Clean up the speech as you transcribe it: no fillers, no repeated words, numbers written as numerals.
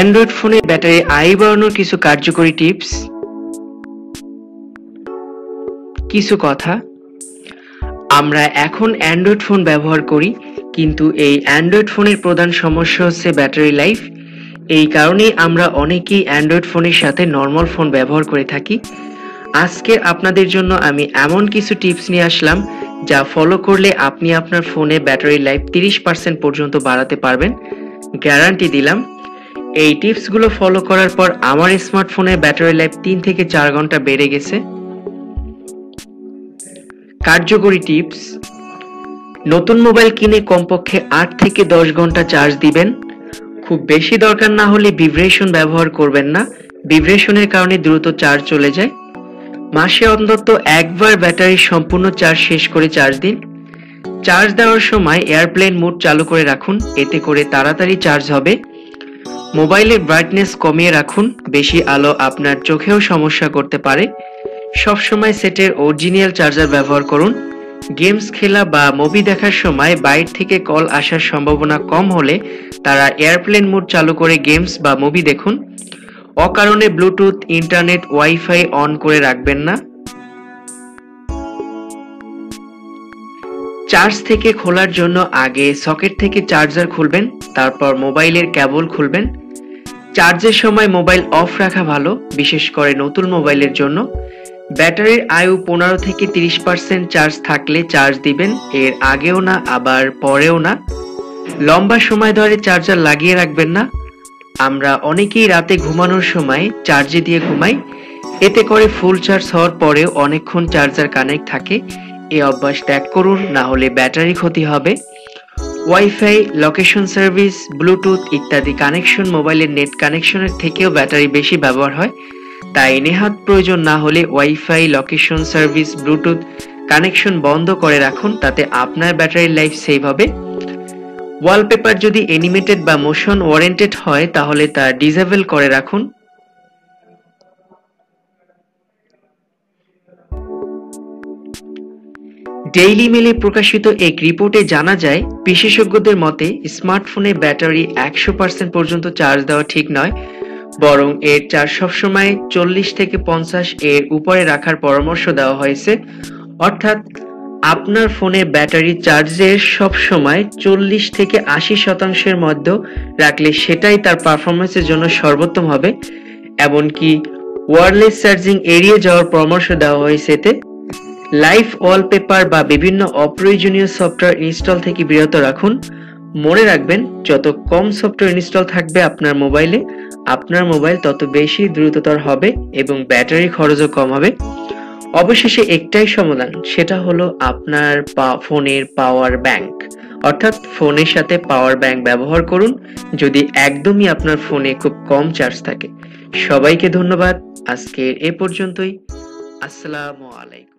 Android ফোনে battery আয়ু বাড়ানোর কিছু কার্যকরী টিপস। কিছু কথা, আমরা এখন অ্যান্ড্রয়েড ফোন ব্যবহার করি, কিন্তু এই অ্যান্ড্রয়েড ফোনের প্রধান সমস্যা হচ্ছে ব্যাটারি লাইফ। এই কারণেই আমরা অনেকেই অ্যান্ড্রয়েড ফোনের সাথে নর্মাল ফোন ব্যবহার করে থাকি। আজকে আপনাদের জন্য আমি এমন কিছু টিপস নিয়ে আসলাম যা ফলো করলে আপনি আপনার ফোনে ব্যাটারি লাইফ 30% পর্যন্ত বাড়াতে পারবেন, গ্যারান্টি দিলাম। এই টিপসগুলো ফলো করার পর আমার স্মার্টফোনের ব্যাটারি লাইফ 3 থেকে 4 ঘন্টা বেড়ে গেছে। কার্যকরী টিপস, নতুন মোবাইল কিনে কমপক্ষে 8 থেকে 10 ঘন্টা চার্জ দিবেন। খুব বেশি দরকার না হলে ভিব্রেশন ব্যবহার করবেন না, ভিব্রেশনের কারণে দ্রুত চার্জ চলে যায়। মাসে অন্তত একবার ব্যাটারি সম্পূর্ণ চার্জ শেষ করে চার্জ দিন। চার্জ দেওয়ার সময় এয়ারপ্লেন মোড চালু করে রাখুন, এতে করে তাড়াতাড়ি চার্জ হবে। মোবাইলের ব্রাইটনেস কমিয়ে রাখুন, বেশি আলো আপনার চোখেও সমস্যা করতে পারে। সবসময় সেটের অরিজিনাল চার্জার ব্যবহার করুন। গেমস খেলা বা মুভি দেখার সময় বাইরে থেকে কল আসার সম্ভাবনা কম হলে তারা এয়ারপ্লেন মোড চালু করে গেমস বা মুভি দেখুন। অকারণে ব্লুটুথ, ইন্টারনেট, ওয়াইফাই অন করে রাখবেন না। চার্জ থেকে খোলার জন্য আগে সকেট থেকে চার্জার খুলবেন, তারপর মোবাইলের কেবল খুলবেন। চার্জের সময় মোবাইল অফ রাখা ভালো, বিশেষ করে নতুন মোবাইলের জন্য। ব্যাটারির আয়ু 15 থেকে 30% চার্জ থাকলে চার্জ দিবেন, এর আগেও না আবার পরেও না। লম্বা সময় ধরে চার্জার লাগিয়ে রাখবেন না। আমরা অনেকেই রাতে ঘুমানোর সময় চার্জে দিয়ে ঘুমাই, এতে করে ফুল চার্জ হওয়ার পরেও অনেকক্ষণ চার্জার কানেক্ট থাকে। এই অভ্যাস ত্যাগ করুন, না হলে ব্যাটারি ক্ষতি হবে। ওয়াইফাই, লোকেশন সার্ভিস, ব্লুটুথ ইত্যাদি কানেকশন মোবাইলের নেট কানেকশনের থেকেও ব্যাটারি বেশি ব্যবহার হয়, তাই নেহাত প্রয়োজন না হলে wifi, location service, Bluetooth connection বন্ধ করে রাখুন, তাতে আপনার ব্যাটারির লাইফ সেভ হবে। ওয়ালপেপার যদি অ্যানিমেটেড বা মোশন ওয়ারেন্টেড হয় তাহলে তা ডিসেবল করে রাখুন। ডেইলি মেলে প্রকাশিত এক রিপোর্টে জানা যায়, বিশেষজ্ঞদের মতে স্মার্টফোনে ব্যাটারি 100% পর্যন্ত চার্জ দেওয়া ঠিক নয়, বরং এর চার্জ সবসময় 40 থেকে 50 এর উপরে রাখার পরামর্শ দেওয়া হয়েছে। অর্থাৎ আপনার ফোনে ব্যাটারি চার্জের সবসময় 40 থেকে 80% মধ্যে রাখলে সেটাই তার পারফরমেন্সের জন্য সর্বোত্তম হবে। এমনকি ওয়্যারলেস চার্জিং এড়িয়ে যাওয়ার পরামর্শ দেওয়া হয়েছে এতে। লাইভ ওয়ালপেপার বা বিভিন্ন অপ্রয়োজনীয় সফটওয়্যার ইনস্টল থেকে বিরত রাখুন। মনে রাখবেন, যত কম সফটওয়্যার ইনস্টল থাকবে আপনার মোবাইলে, আপনার মোবাইল তত বেশি দ্রুততর হবে এবং ব্যাটারি খরচও কম হবে। অবশেষে একটাই সমাধান, সেটা হলো আপনার ফোনের পাওয়ার ব্যাংক। অর্থাৎ ফোনের সাথে পাওয়ার ব্যাংক ব্যবহার করুন যদি একদমই আপনার ফোনে খুব কম চার্জ থাকে। সবাইকে ধন্যবাদ, আজকের এ পর্যন্তই। আসসালামু আলাইকুম।